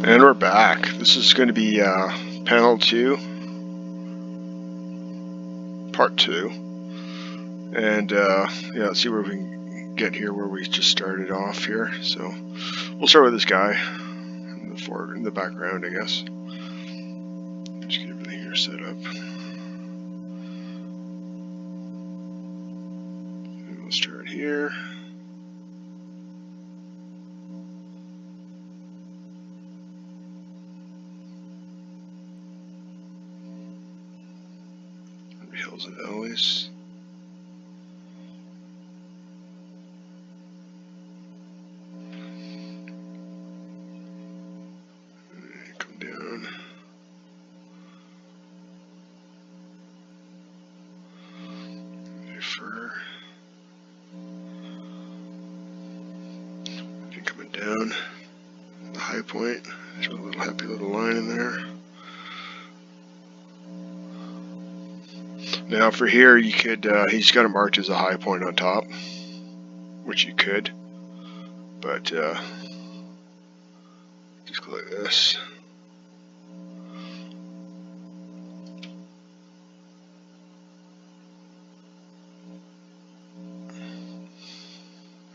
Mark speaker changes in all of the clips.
Speaker 1: And we're back. This is going to be panel 2, part 2. And yeah, let's see where we can get here, where we just started off here. So we'll start with this guy in the background, I guess. Just get everything here set up. And we'll start here. Hills and valleys. Come down. Fur. And coming down. The high point. There's a little happy little line in there. Now for here, you could, he's got it marked as a high point on top, which you could, but just go like this.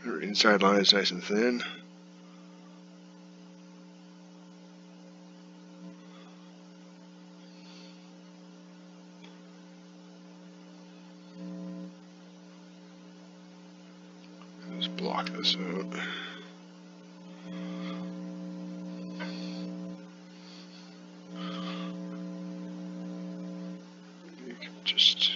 Speaker 1: Your inside line is nice and thin. Just block this out. You can just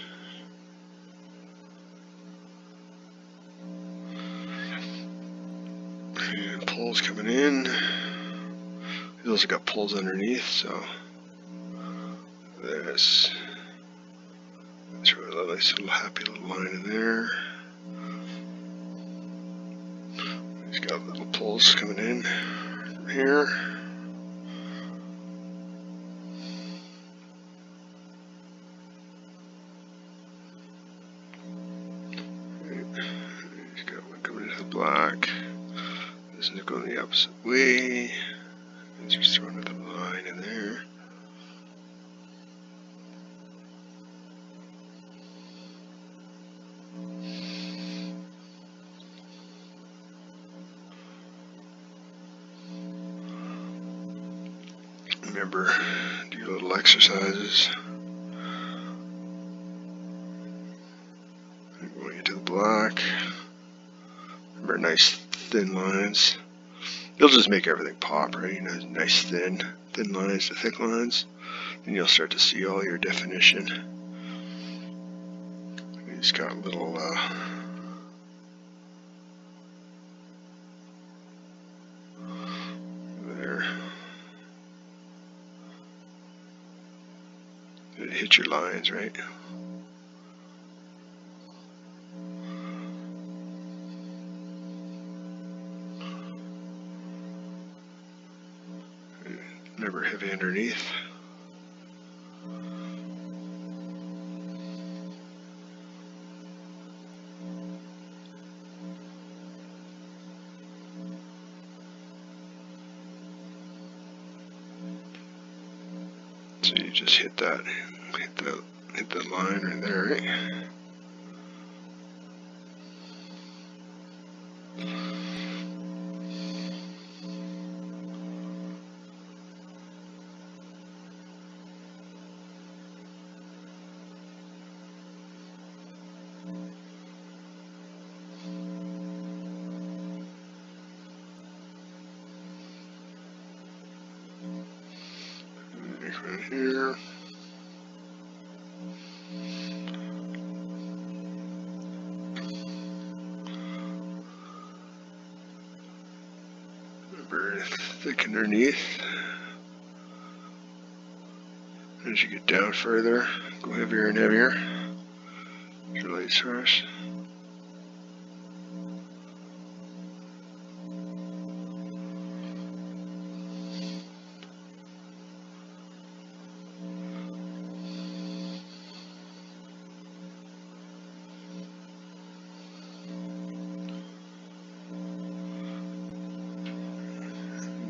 Speaker 1: and poles coming in. He's also got poles underneath, so that's really a nice little happy little line in there. He's got little poles coming in from here. He's got one coming into the black. This is going the opposite way. He's just throwing another line in there. Remember, do little exercises. Going into the black. Remember, nice thin lines. You'll just make everything pop, right? You know, nice thin lines to thick lines. Then you'll start to see all your definition. He's got little there. It hits your lines, right? Remember, heavy underneath. So you just hit that line right there, right? Right here. Remember, thick underneath. As you get down further, go heavier and heavier. Your light source.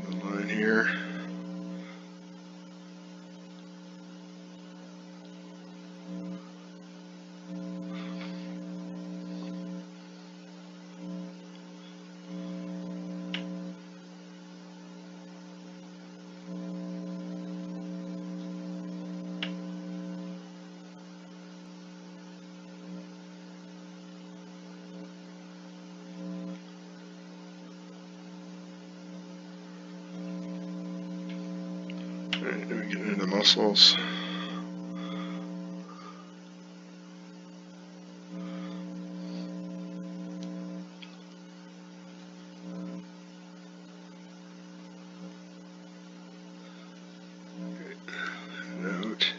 Speaker 1: The line here. Alright, then we get into the muscles. Out.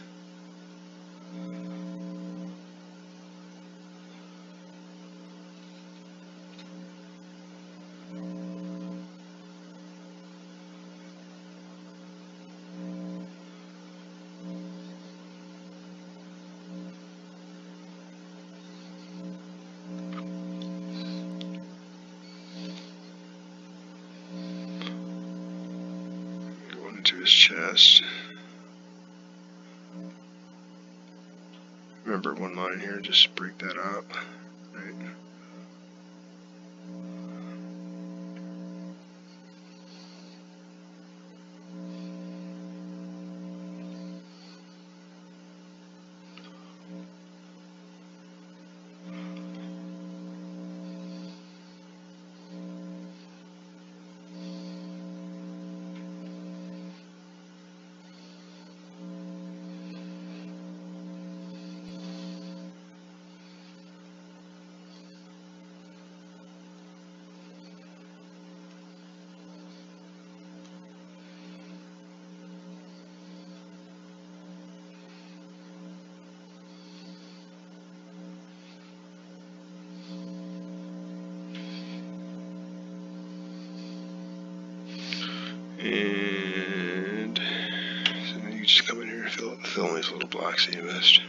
Speaker 1: Going into his chest. Remember one line here, just break that up. Right. And so then you just come in here and fill in these little blocks that you missed.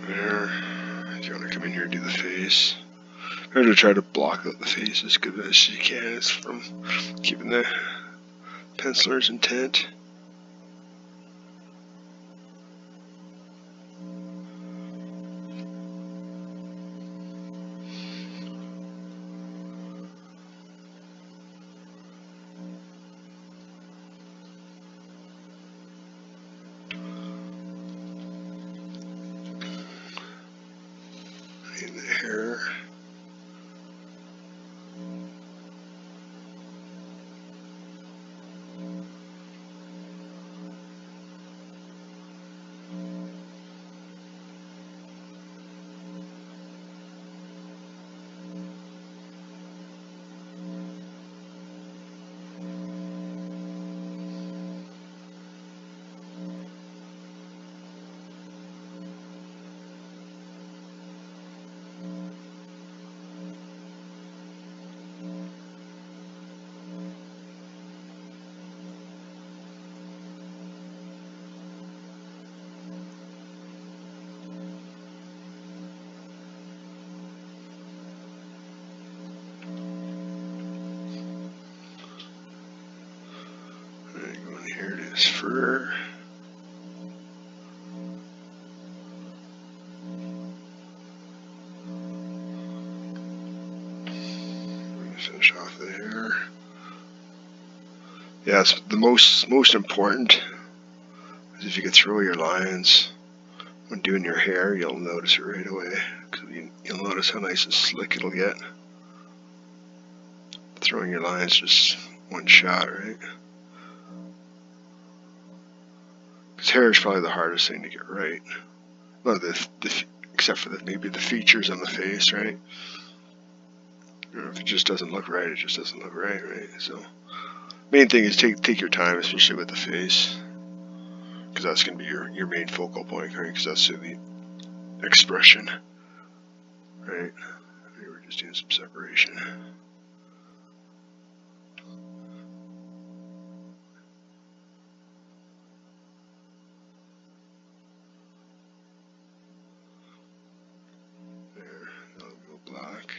Speaker 1: There. If you want to come in here and do the face, or to try to block out the face as good as you can. It's from keeping the penciler's intent. In the hair. Here it is, fur. Finish off the hair. Yeah, it's the most important is if you can throw your lines when doing your hair, you'll notice it right away. Cause you'll notice how nice and slick it'll get. Throwing your lines just one shot, right? Because hair is probably the hardest thing to get right. Well, except for maybe the features on the face, right? You know, if it just doesn't look right, it just doesn't look right, right? So, main thing is take your time, especially with the face, because that's going to be your main focal point, right? Because that's the expression, right? Maybe we're just doing some separation. There, that'll go black.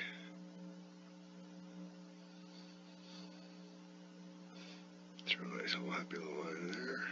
Speaker 1: Throw a nice little happy little line there.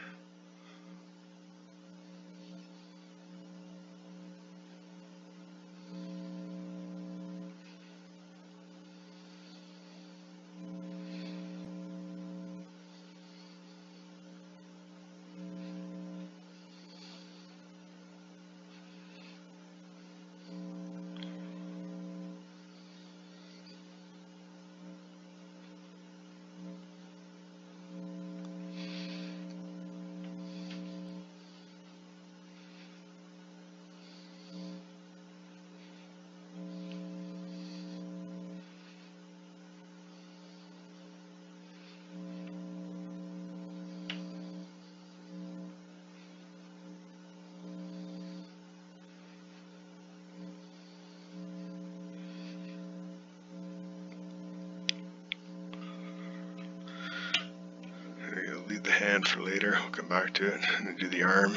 Speaker 1: hand for later. I'll come back to it and then do the arm.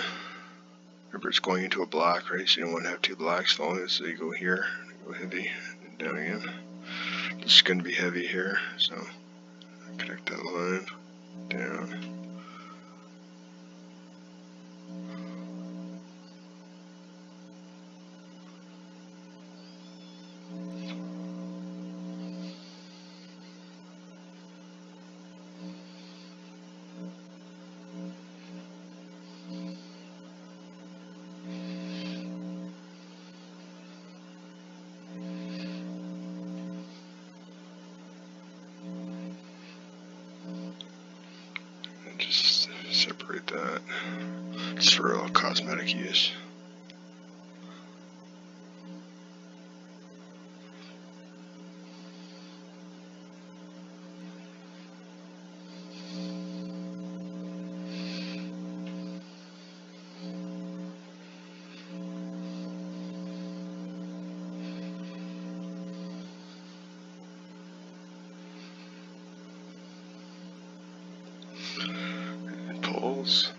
Speaker 1: Remember, it's going into a black, right? So you don't want to have two blacks following it. So you go here, go heavy, and down again. This is going to be heavy here, so connect that line down. Just separate that, just for all cosmetic use. And pulls.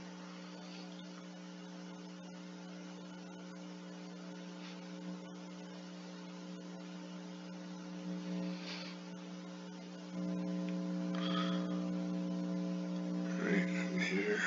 Speaker 1: Right in here.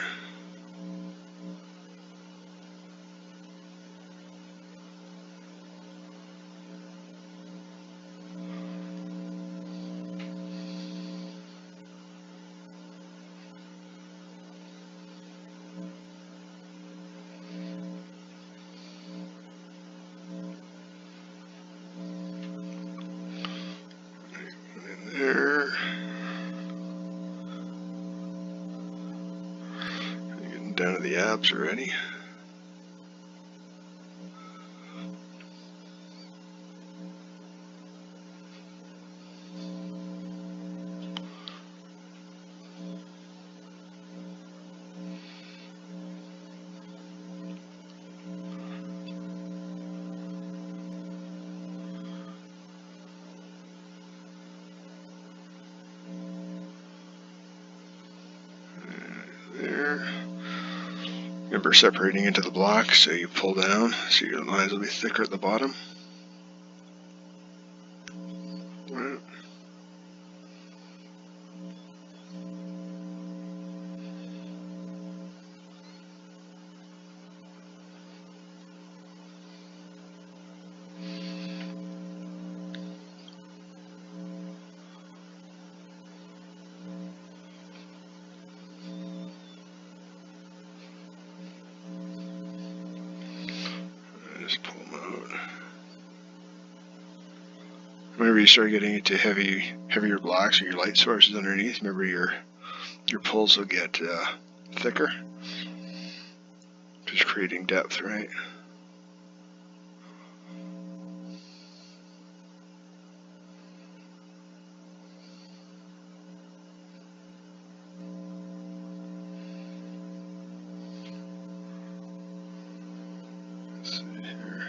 Speaker 1: There. Getting down to the abs already. There. Remember separating into the block, so you pull down, so your lines will be thicker at the bottom. Right. Just pull them out. Whenever you start getting into heavier blacks or your light sources underneath, remember your pulls will get thicker, just creating depth, right? Let's see here.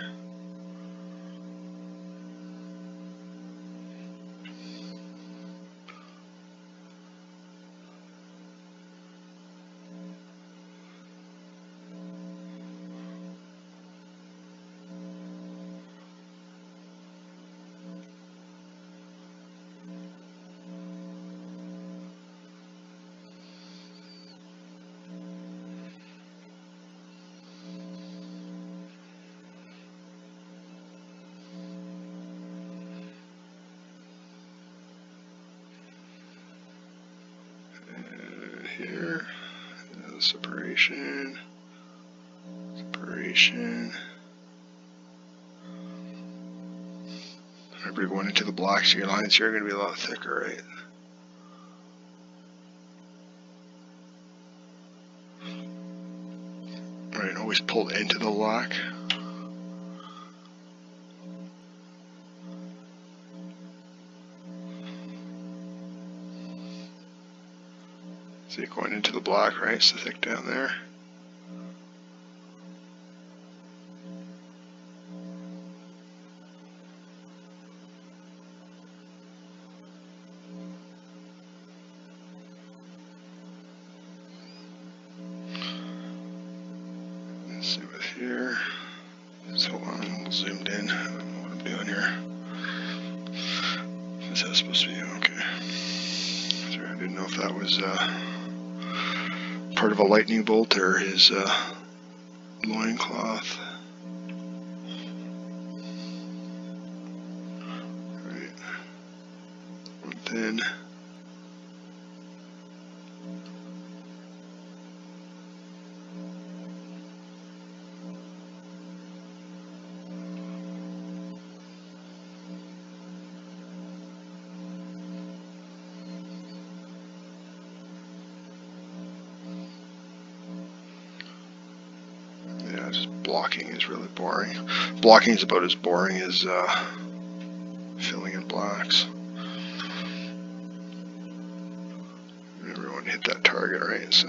Speaker 1: Here, separation. Remember, you're going into the blocks, so your lines here are going to be a lot thicker, right? Right, always pull into the block. So you're going into the block, right? So thick down there. here. So I'm zoomed in. I don't know what I'm doing here. Is that supposed to be okay? Sorry, I didn't know if that was part of a lightning bolt or his loincloth. Right. And then yeah, just blocking is really boring. Blocking is about as boring as filling in blacks. Everyone hit that target, right? So.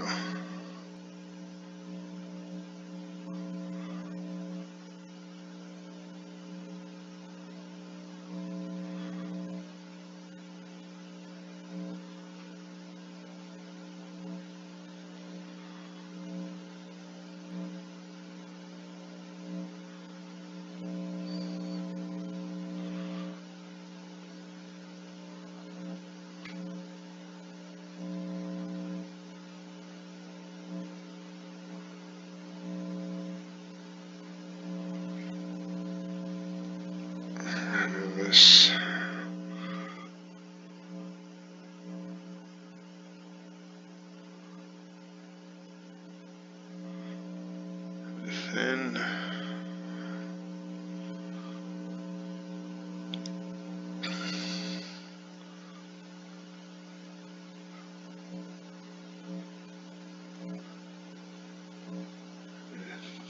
Speaker 1: This thin.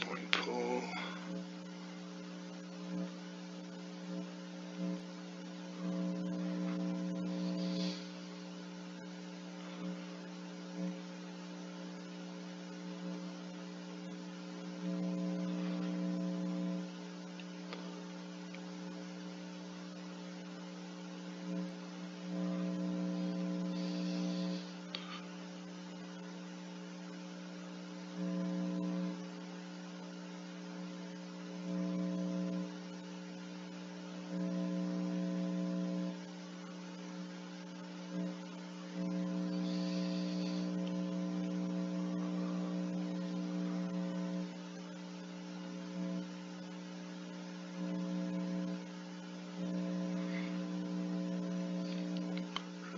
Speaker 1: One pull.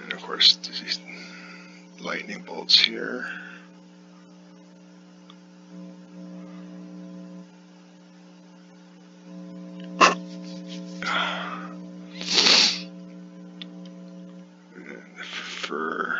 Speaker 1: And of course, these lightning bolts here. For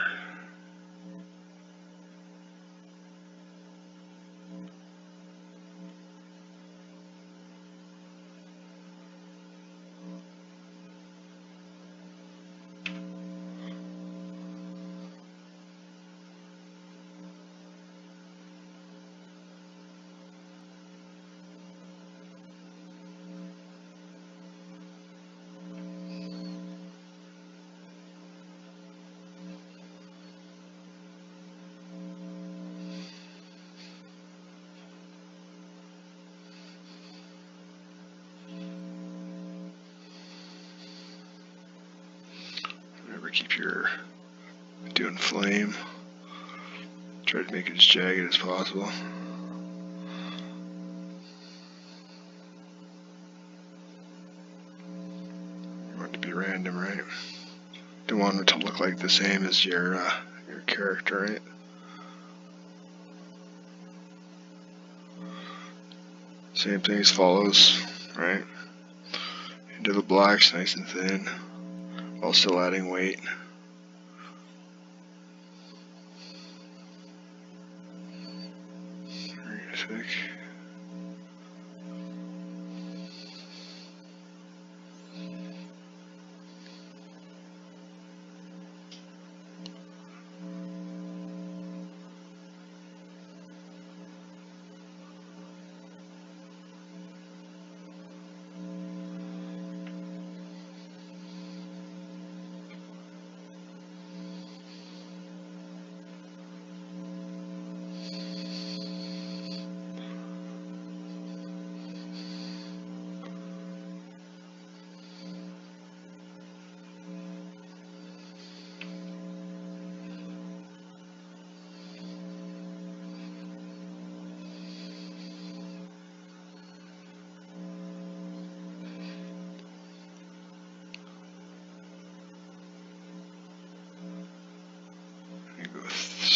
Speaker 1: remember, keep your doing flame. Try to make it as jagged as possible. You want it to be random, right? Don't want it to look like the same as your character, right? Same thing as follows, right? Into the blacks, nice and thin, while still adding weight. Very thick.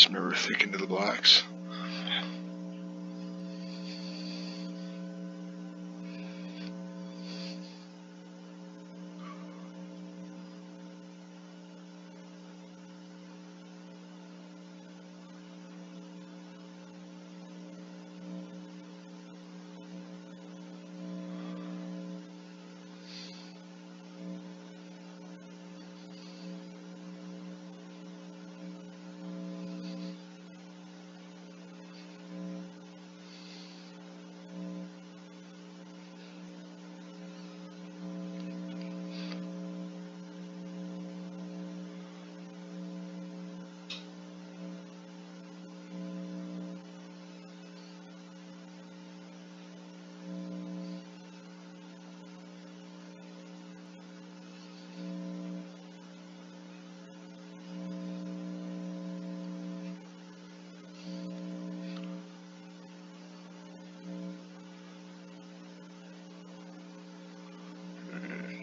Speaker 1: just remember thicken to the blacks.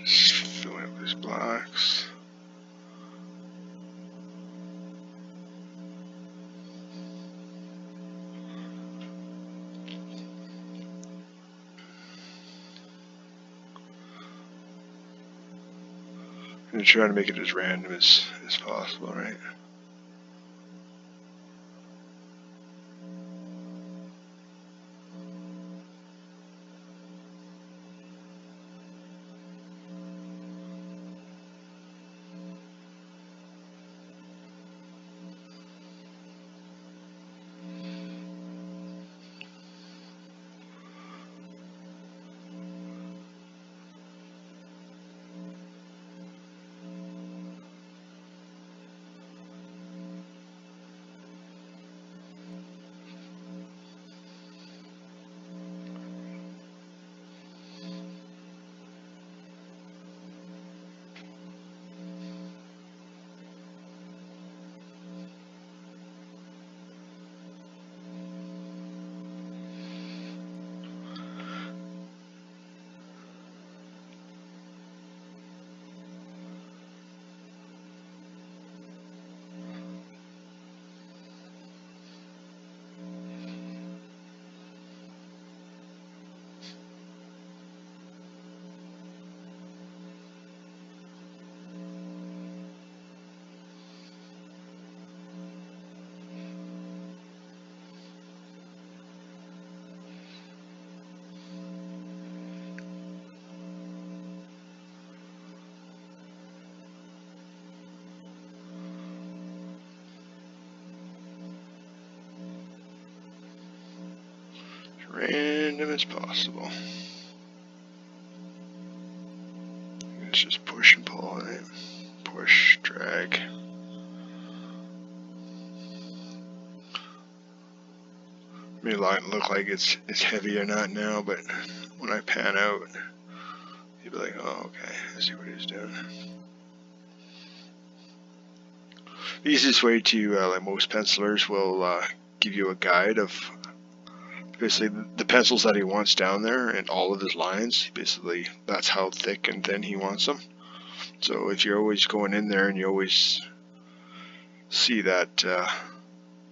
Speaker 1: Just filling up these blacks. And try to make it as random as possible, right? Random as possible. It's just push and pull, right? Push, drag. May not look like it's heavy or not now, but when I pan out, you'll be like, oh, okay, I see what he's doing. The easiest way to, like most pencilers, will give you a guide of basically the pencils that he wants down there and all of his lines. Basically, that's how thick and thin he wants them. So if you're always going in there and you always see that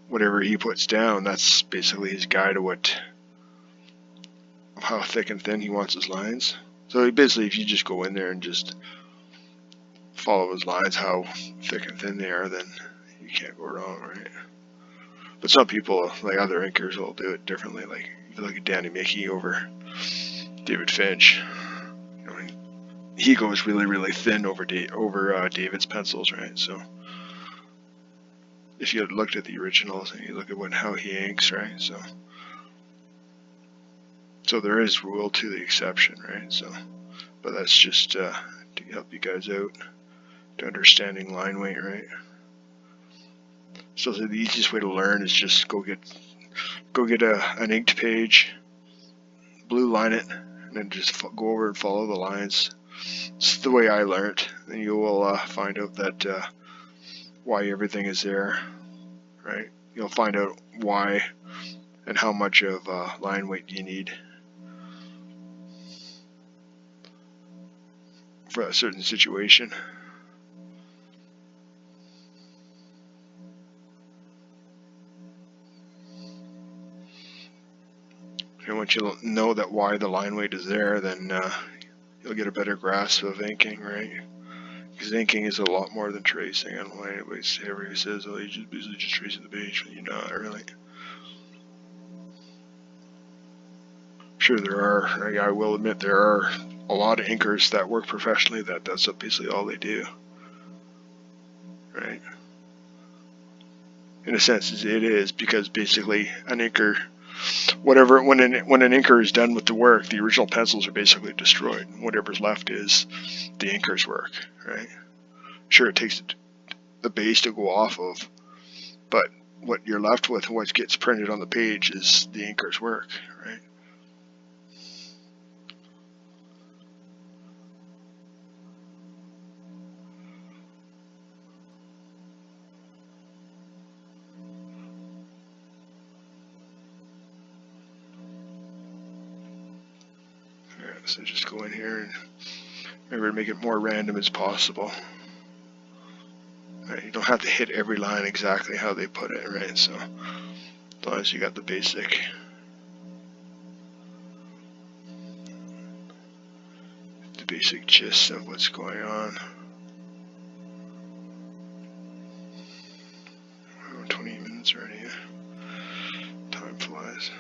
Speaker 1: whatever he puts down, that's basically his guide of how thick and thin he wants his lines. So basically, if you just go in there and just follow his lines, how thick and thin they are, then you can't go wrong, right? But some people, like other inkers, will do it differently. Like if you look at Danny Mickey over David Finch, you know, he goes really, really thin over David's pencils, right? So if you had looked at the originals and you look at how he inks, right? So there is rule to the exception, right? So, but that's just to help you guys out to understanding line weight, right? So the easiest way to learn is just go get an inked page, blue line it, and then just go over and follow the lines. It's the way I learned, and you will find out that why everything is there, right? You'll find out why and how much of line weight you need for a certain situation. And once you know that why the line weight is there, then you'll get a better grasp of inking, right? Because inking is a lot more than tracing, and why everybody says, oh, you're just basically just tracing the page, when you're not really. Sure, there are, I will admit, there are a lot of inkers that work professionally that's basically all they do, right? In a sense, it is, because basically an inker, when an inker is done with the work, the original pencils are basically destroyed. Whatever's left is the inker's work, right? Sure, it takes the base to go off of, but what you're left with and what gets printed on the page is the inker's work, right? Alright, so just go in here and remember to make it more random as possible. Right, you don't have to hit every line exactly how they put it, right? So as long as you got the basic gist of what's going on. Oh, 20 minutes already. Time flies.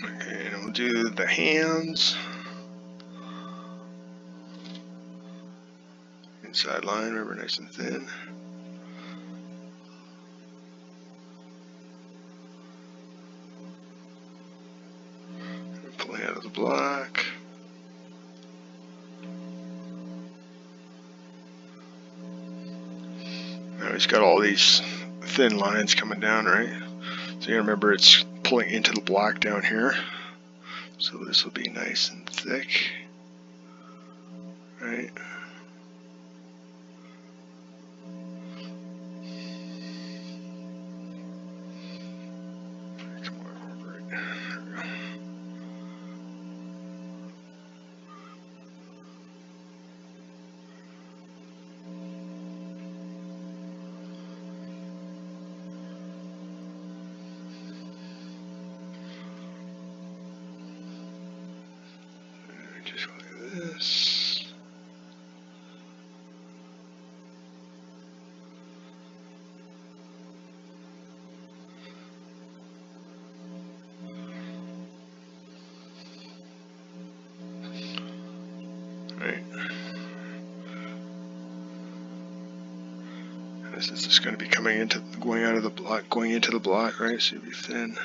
Speaker 1: Okay, and we'll do the hands. Inside line, remember, nice and thin. Pulling out of the black. Now he's got all these thin lines coming down, right? So you remember it's pulling into the black down here. So this will be nice and thick, right? Come on, over it. There we go. Just like this. This is just going to be going into the block, right? So it'll be thin.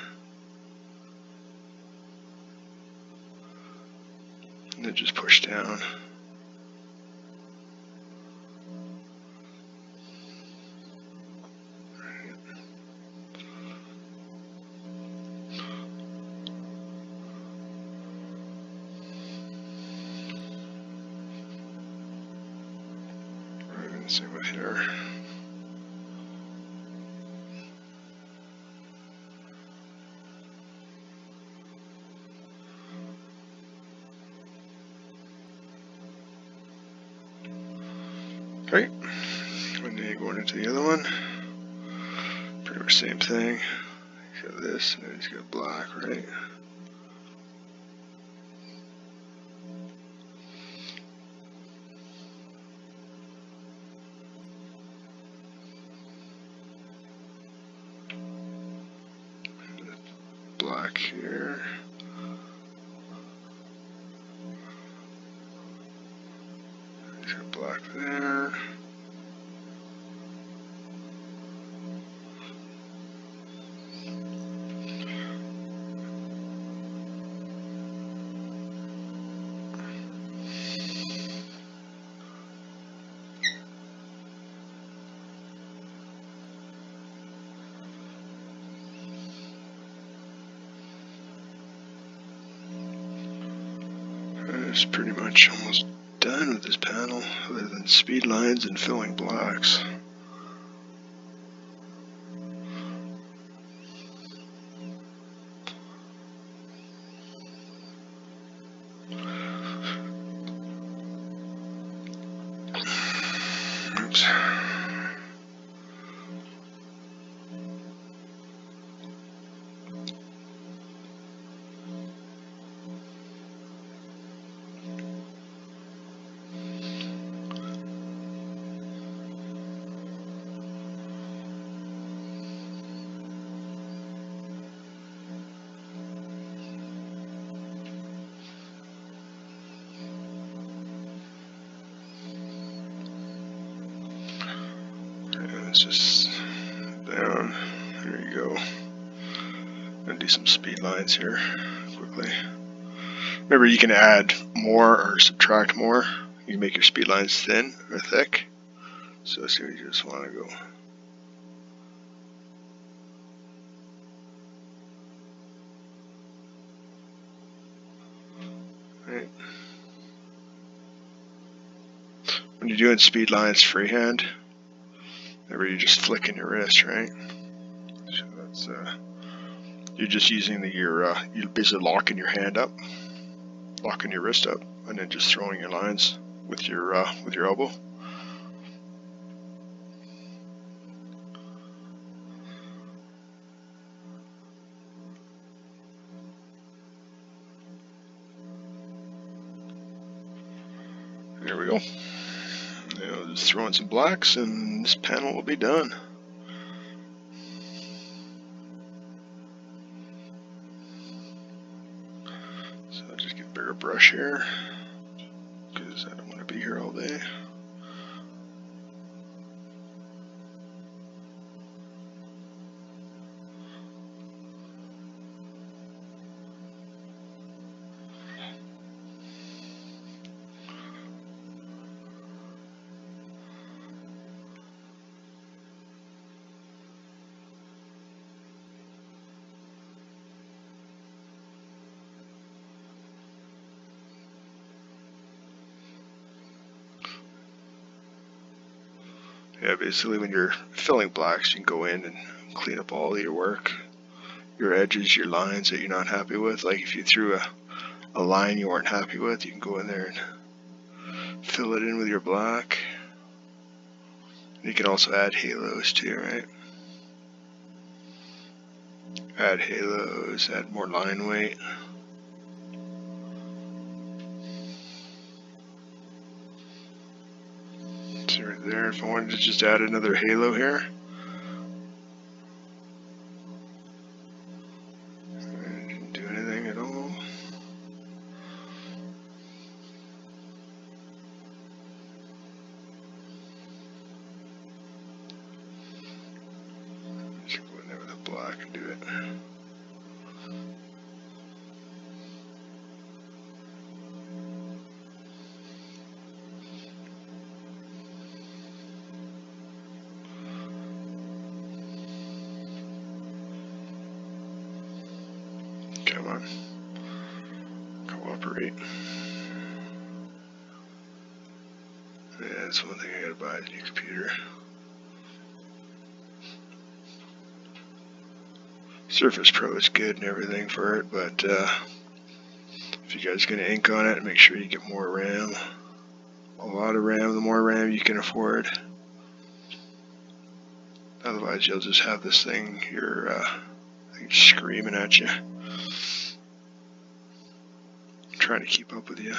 Speaker 1: And then just push down. Same with here. Right. And then going into the other one. Pretty much same thing. He's got this, and then he's got black, right? Black here. He's got black there. It's pretty much almost done with this panel, other than speed lines and filling blacks. Oops. It's just down. There you go. Gonna do some speed lines here quickly. Remember, you can add more or subtract more. You can make your speed lines thin or thick. So see what you just want to go. Right. When you're doing speed lines freehand, remember you're just flicking your wrist, right? So that's you're just using you're basically locking your hand up, locking your wrist up, and then just throwing your lines with your elbow. There we go. Now just throw in some blacks, and this panel will be done. So I'll just get a bigger brush here, because I don't want to be here all day. Yeah, basically when you're filling blacks, you can go in and clean up all of your work, your edges, your lines that you're not happy with. Like if you threw a line you weren't happy with, you can go in there and fill it in with your black. You can also add halos too, right? Add halos, add more line weight. See right there, if I wanted to just add another halo here. I didn't do anything at all. I can do it. Come on. Cooperate. Yeah, that's one thing I gotta buy, is a new computer. Surface Pro is good and everything for it, but if you guys gonna ink on it, make sure you get more RAM. A lot of RAM, the more RAM you can afford. Otherwise you'll just have this thing here screaming at you, trying to keep up with you.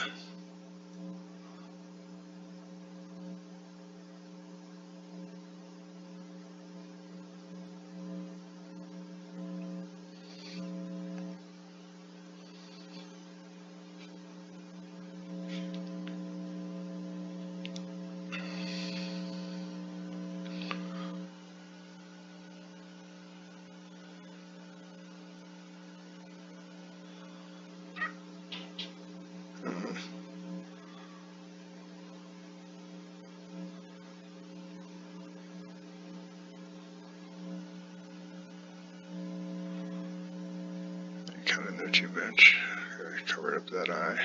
Speaker 1: Cut in there too much. Cover up that eye.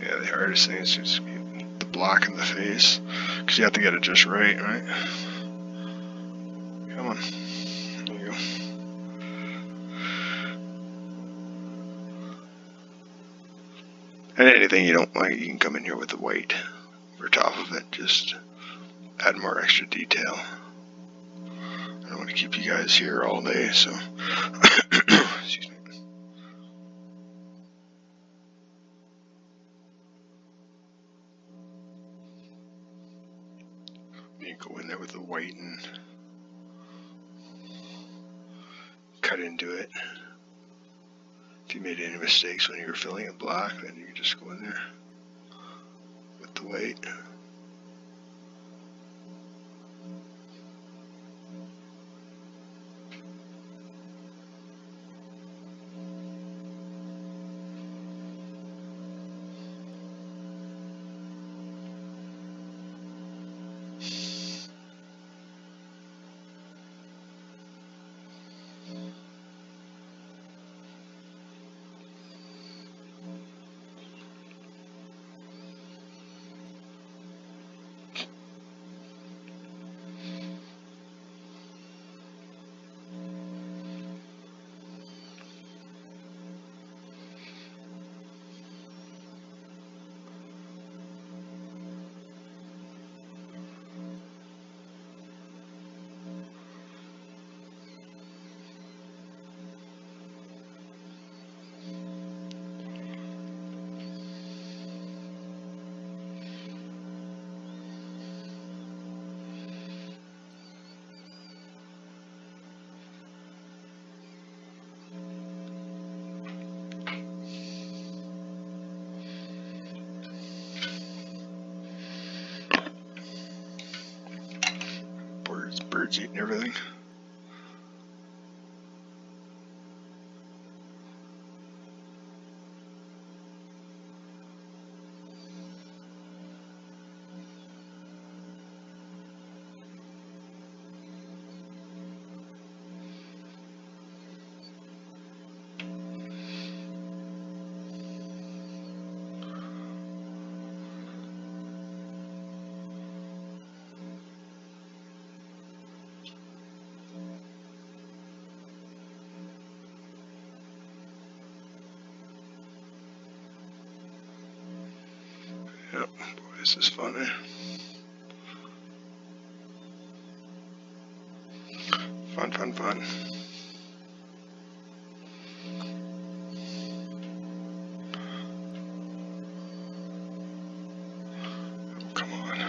Speaker 1: Yeah, the hardest thing is just the block in the face, because you have to get it just right, right? Come on. There you go. And anything you don't like, you can come in here with the white over top of it, just add more extra detail. I don't want to keep you guys here all day, so excuse me. You go in there with the white and cut into it. If you made any mistakes when you were filling it black, then you can just go in there with the white. Birds eating everything. Yep, boy, this is fun, eh? Fun, fun, fun. Oh, come on.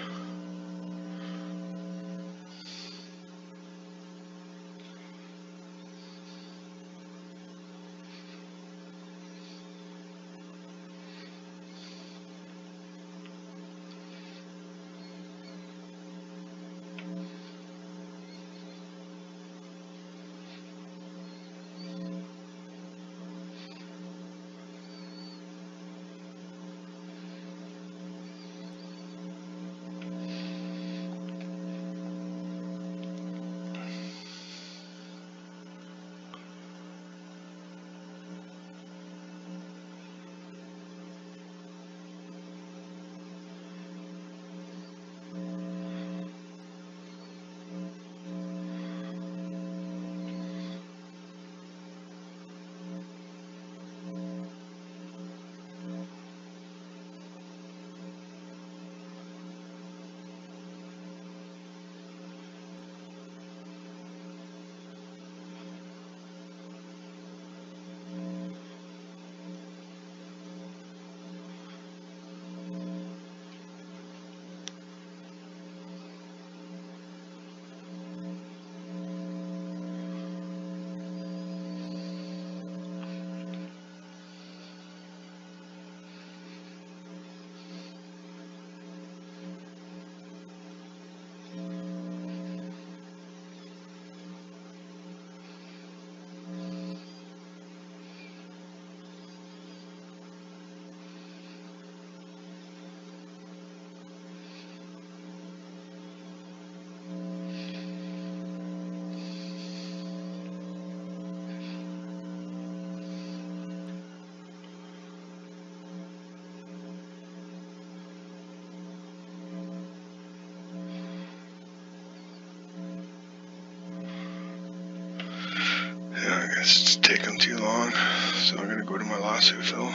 Speaker 1: guess it's taking too long, so I'm gonna go to my lasso fill.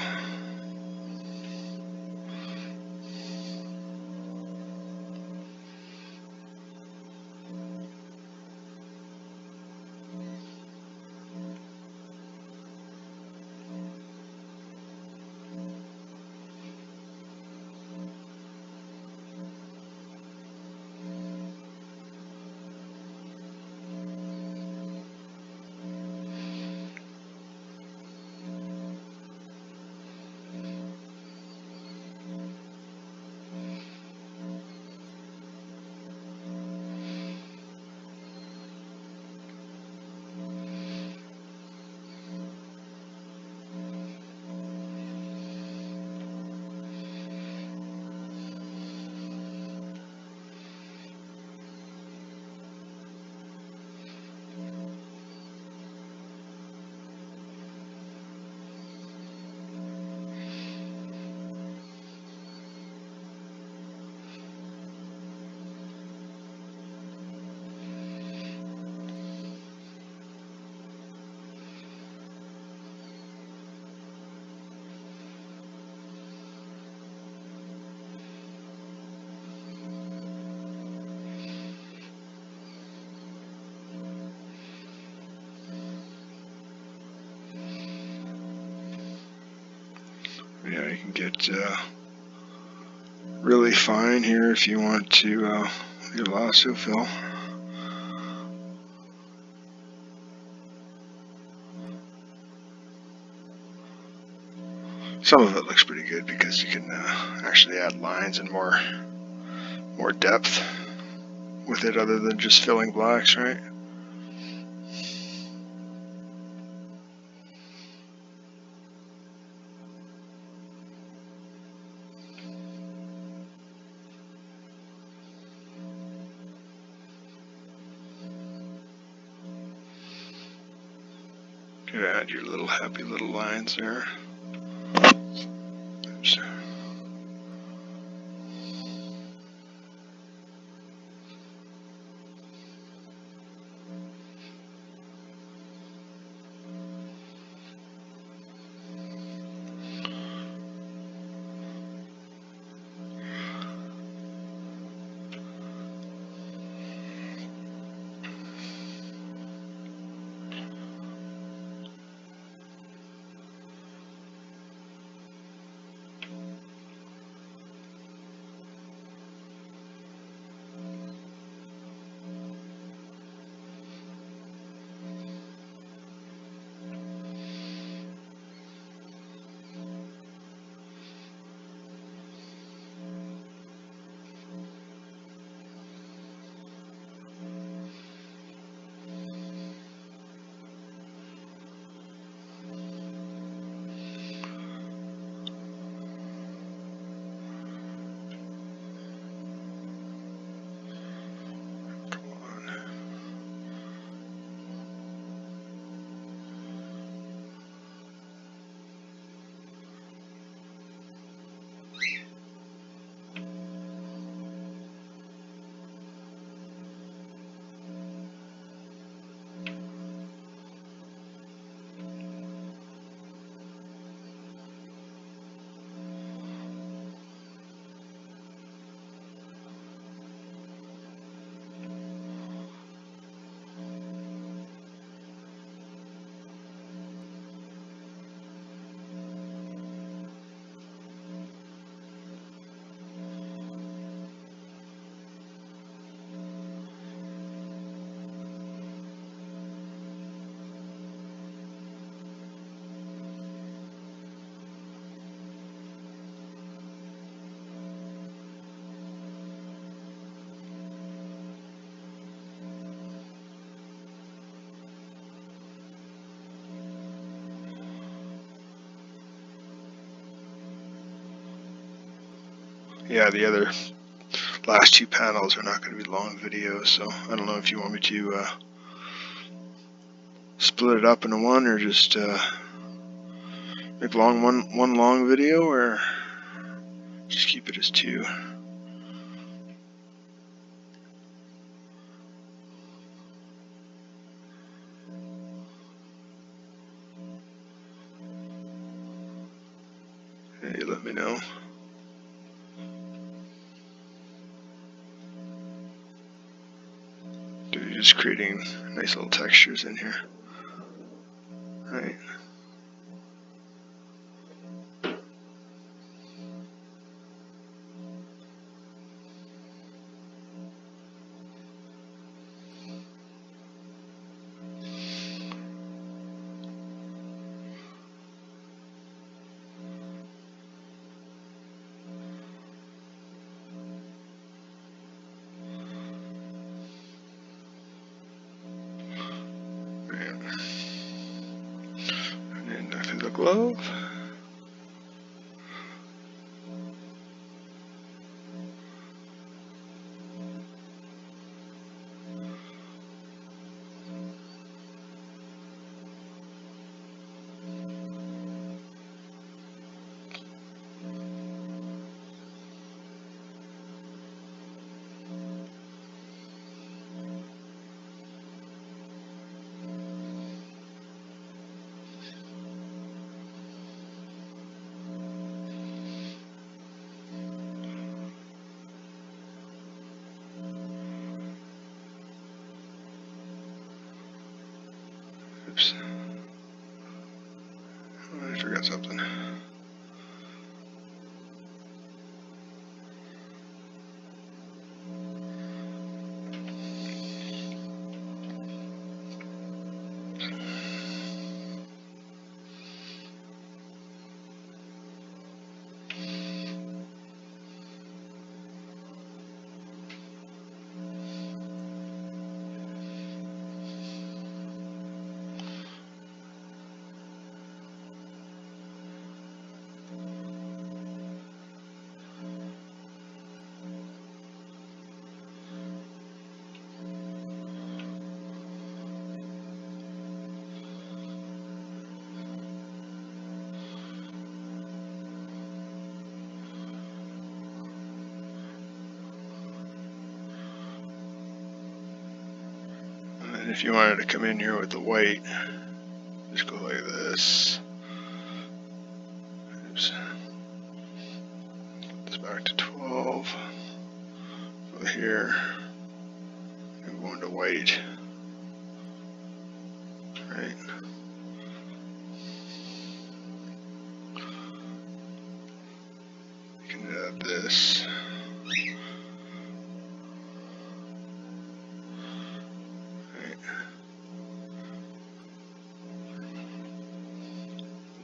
Speaker 1: Yeah, you can get really fine here if you want to your lasso fill. Some of it looks pretty good because you can actually add lines and more depth with it other than just filling blacks, right? Could add your little happy little lines there. Oops. Yeah, the other last two panels are not going to be long videos, so I don't know if you want me to split it up into one or just make one long video, or just keep it as two. let me know. You're just creating nice little textures in here. Right. And after the glove. Oops. I forgot something. And if you wanted to come in here with the white, just go like this. Oops. Put this back to 12. Go here. And go into white. Right. You can add this.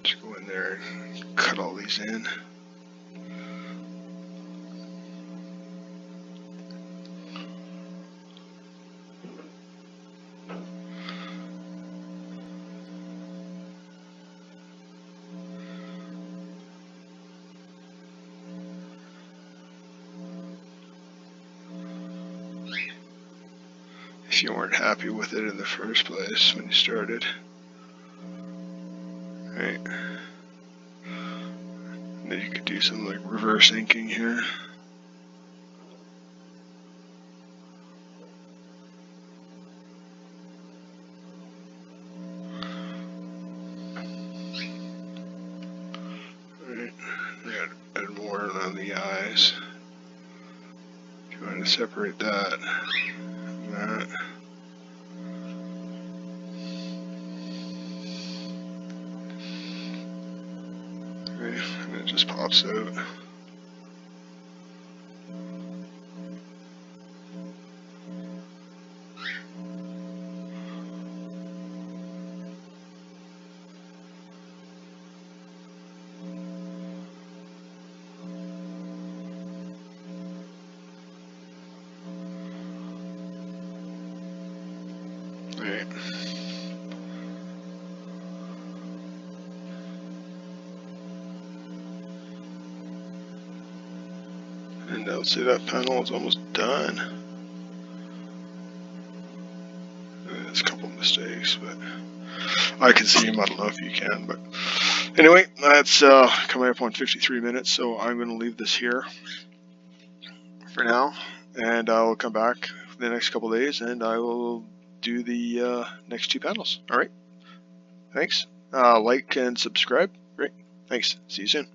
Speaker 1: Just go in there and cut all these in. If you weren't happy with it in the first place when you started. Right. And then you could do some like reverse inking here. Right. Add more on the eyes. If you want to separate that. That. Okay, and it just pops out. Right. And I would say that panel is almost done. There's a couple mistakes, but I can see them. I don't know if you can, but anyway, that's coming up on 53 minutes, so I'm going to leave this here for now, and I'll come back the next couple of days, and I will do the next two panels. All right, thanks. Like and subscribe. Great, thanks. See you soon.